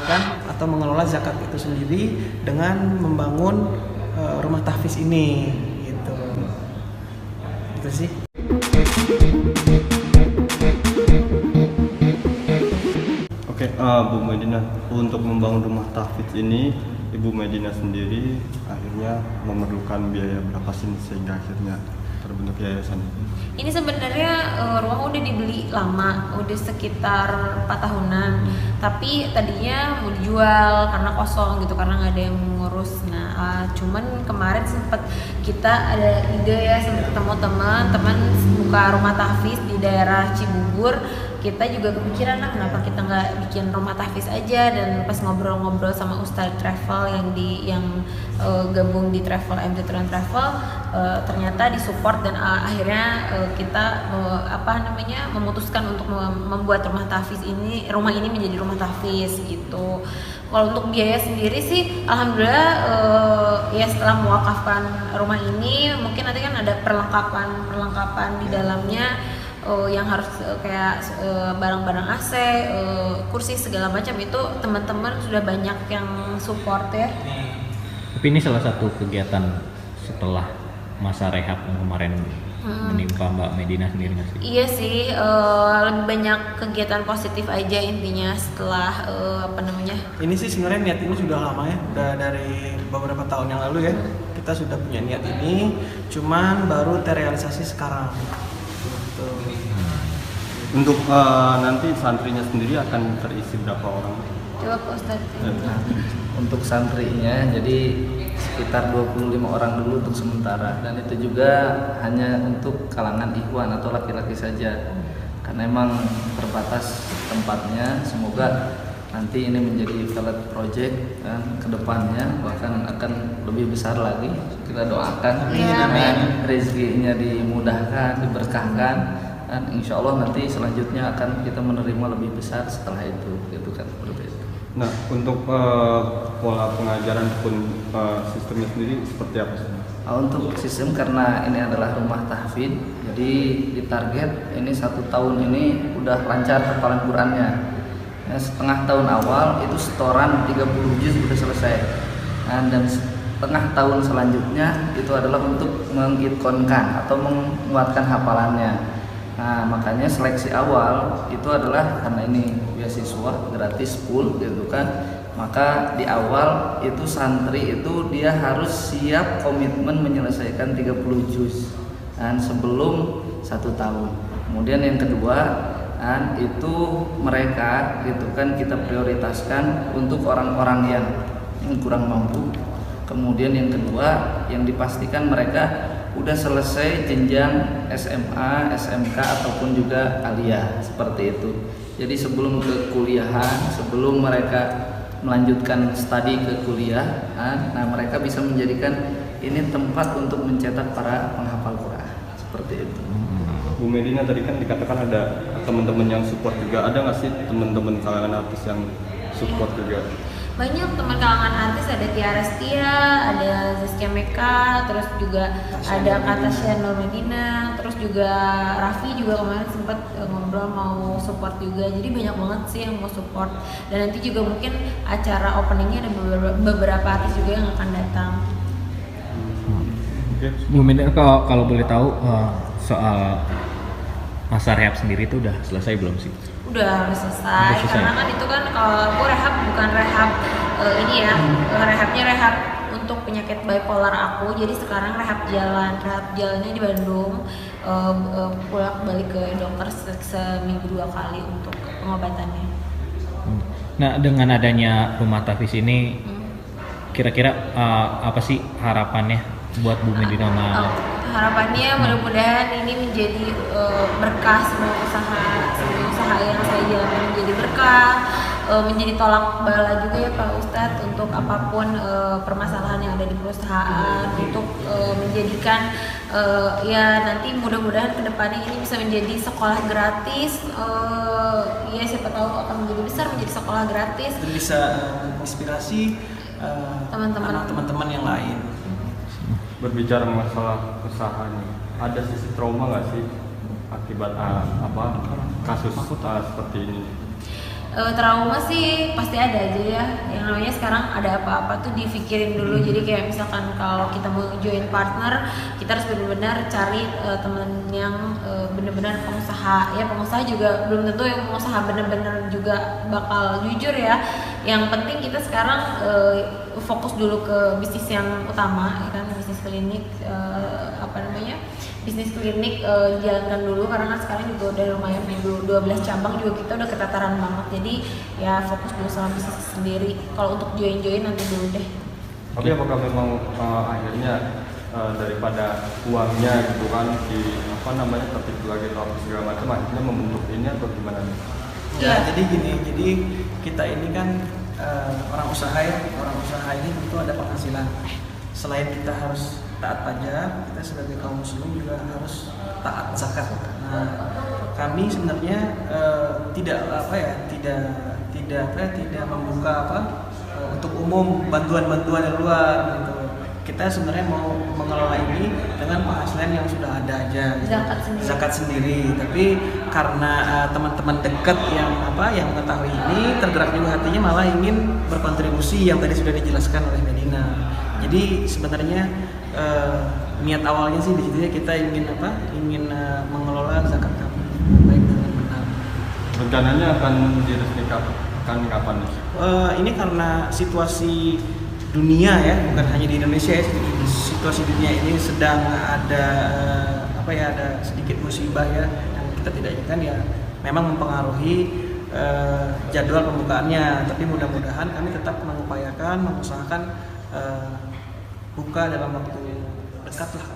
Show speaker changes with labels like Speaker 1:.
Speaker 1: menyelesaikan atau mengelola zakat itu sendiri dengan membangun rumah tahfiz ini gitu. Itu sih.
Speaker 2: Oke, Bu Medina, untuk membangun rumah tahfiz ini Ibu Medina sendiri akhirnya memerlukan biaya berapa sih sehingga akhirnya terbentuk yayasan ini?
Speaker 3: Ini sebenarnya rumah udah dibeli lama, udah sekitar 4 tahunan. Tapi tadinya mau dijual karena kosong gitu, karena nggak ada yang ngurus. Nah, cuman kemarin sempet kita ada ide ya, sempet ketemu teman buka rumah tahfiz di daerah Cibubur. Kita juga kepikiran kenapa kita nggak bikin rumah tahfiz aja, dan pas ngobrol-ngobrol sama Ustadz Travel yang gabung di Travel MT Turan Travel, ternyata disupport dan akhirnya kita memutuskan untuk membuat rumah ini menjadi rumah tahfiz gitu. Kalau untuk biaya sendiri sih alhamdulillah ya setelah mewakafkan rumah ini mungkin nanti kan ada perlengkapan di dalamnya yang harus kayak barang-barang AC, kursi segala macam, itu teman-teman sudah banyak yang support ya.
Speaker 4: Tapi ini salah satu kegiatan setelah masa rehab yang kemarin menimpa Mbak Medina sendiri nggak sih?
Speaker 3: Iya sih, lebih banyak kegiatan positif aja intinya setelah
Speaker 1: Ini sih sebenarnya niat ini sudah lama ya, udah dari beberapa tahun yang lalu ya. Kita sudah punya niat ini, cuman baru terrealisasi sekarang. Gitu.
Speaker 2: Untuk nanti santrinya sendiri akan terisi berapa orang?
Speaker 3: Coba Pak Ustadz.
Speaker 5: Untuk santrinya jadi sekitar 25 orang dulu untuk sementara, dan itu juga hanya untuk kalangan ikhwan atau laki-laki saja karena emang terbatas tempatnya. Semoga nanti ini menjadi pilot project kan, kedepannya bahkan akan lebih besar lagi, kita doakan dan rezekinya dimudahkan, diberkahkan, dan insya Allah nanti selanjutnya akan kita menerima lebih besar setelah itu gitu kan, seperti itu.
Speaker 2: Nah, untuk pola pengajaran pun sistemnya sendiri seperti apa sih?
Speaker 5: Untuk sistem, karena ini adalah rumah tahfidz, jadi ditarget ini 1 tahun ini udah lancar hafalan Qurannya. Ya, setengah tahun awal itu setoran 30 juz sudah selesai, dan setengah tahun selanjutnya itu adalah untuk mengitqonkan atau menguatkan hafalannya. Nah, makanya seleksi awal itu adalah karena ini beasiswa gratis full gitu kan, maka di awal itu santri itu dia harus siap komitmen menyelesaikan 30 juz dan sebelum 1 tahun. Kemudian yang kedua, dan itu mereka gitu kan kita prioritaskan untuk orang-orang yang kurang mampu. Kemudian yang kedua, yang dipastikan mereka udah selesai jenjang SMA, SMK ataupun juga aliyah, seperti itu. Jadi sebelum ke kuliahan, sebelum mereka melanjutkan studi ke kuliah, nah mereka bisa menjadikan ini tempat untuk mencetak para penghafal Quran, seperti itu.
Speaker 2: Bu Medina, tadi kan dikatakan ada teman-teman yang support juga, ada nggak sih teman-teman kalangan artis yang support juga?
Speaker 3: Banyak teman kalangan artis, ada Tiara Setia, ada Zaskia Meka, terus juga ada Katasha Nur Medina, terus juga Raffi juga kemarin sempat ngobrol mau support juga. Jadi banyak banget sih yang mau support, dan nanti juga mungkin acara openingnya ada beberapa artis juga yang akan datang.
Speaker 4: Bu Medina, kalau boleh tahu soal masa rehab sendiri itu udah selesai belum sih?
Speaker 3: Udah selesai, karena kan itu kan kalau aku rehab bukan rehab rehabnya rehab untuk penyakit bipolar aku. Jadi sekarang rehab jalannya di Bandung, pulang balik ke dokter seminggu 2 kali untuk pengobatannya.
Speaker 4: Nah, dengan adanya rumah tahfiz ini kira-kira apa sih harapannya buat Bu Medina?
Speaker 3: Harapannya mudah-mudahan ini menjadi berkah, semua usaha yang saya jalankan menjadi berkah, menjadi tolak bala juga ya Pak Ustadz untuk apapun permasalahan yang ada di perusahaan, untuk menjadikan ya nanti mudah-mudahan kedepannya ini bisa menjadi sekolah gratis, ya siapa tahu akan menjadi besar menjadi sekolah gratis
Speaker 1: dan bisa menginspirasi teman-teman yang lain.
Speaker 2: Berbicara masalah usahanya, ada sisi trauma nggak sih akibat kasus seperti ini?
Speaker 3: Trauma sih pasti ada aja ya. Yang namanya sekarang ada apa-apa tuh dipikirin dulu. Jadi kayak misalkan kalau kita mau join partner, kita harus benar-benar cari teman yang benar-benar pengusaha. Ya pengusaha juga belum tentu yang pengusaha benar-benar juga bakal jujur ya. Yang penting kita sekarang fokus dulu ke bisnis yang utama, ya kan, bisnis klinik, bisnis klinik jalankan dulu karena kan sekarang juga udah lumayan 12 cabang juga kita udah ketataran banget, jadi ya fokus dulu sama bisnis sendiri. Kalau untuk join nanti dulu deh.
Speaker 2: Tapi apakah memang akhirnya daripada uangnya gitu kan tertipu lagi atau segala macam akhirnya membentuk ini atau gimana nih?
Speaker 1: Ya, jadi gini, jadi kita ini kan orang usaha ini tentu ada penghasilan. Selain kita harus taat pajak, kita sebagai kaum muslim juga harus taat zakat. Nah, kami sebenarnya tidak membuka untuk umum bantuan-bantuan dari luar gitu. Kita sebenarnya mau mengelola ini dengan penghasilan yang sudah ada aja, gitu. Zakat sendiri. Tapi karena teman-teman dekat yang mengetahui ini tergerak juga hatinya malah ingin berkontribusi yang tadi sudah dijelaskan oleh Medina. Jadi sebenarnya niat awalnya sih di situ ya, kita ingin mengelola zakat kami baik dengan benar.
Speaker 2: Rencananya akan diresmikan kapan nih?
Speaker 1: Ini karena situasi dunia ya, bukan hanya di Indonesia ya, situasi dunia ini sedang ada ada sedikit musibah ya, yang kita tidak inginkan ya, memang mempengaruhi jadwal pembukaannya. Tapi mudah-mudahan kami tetap mengusahakan buka dalam waktu dekat lah.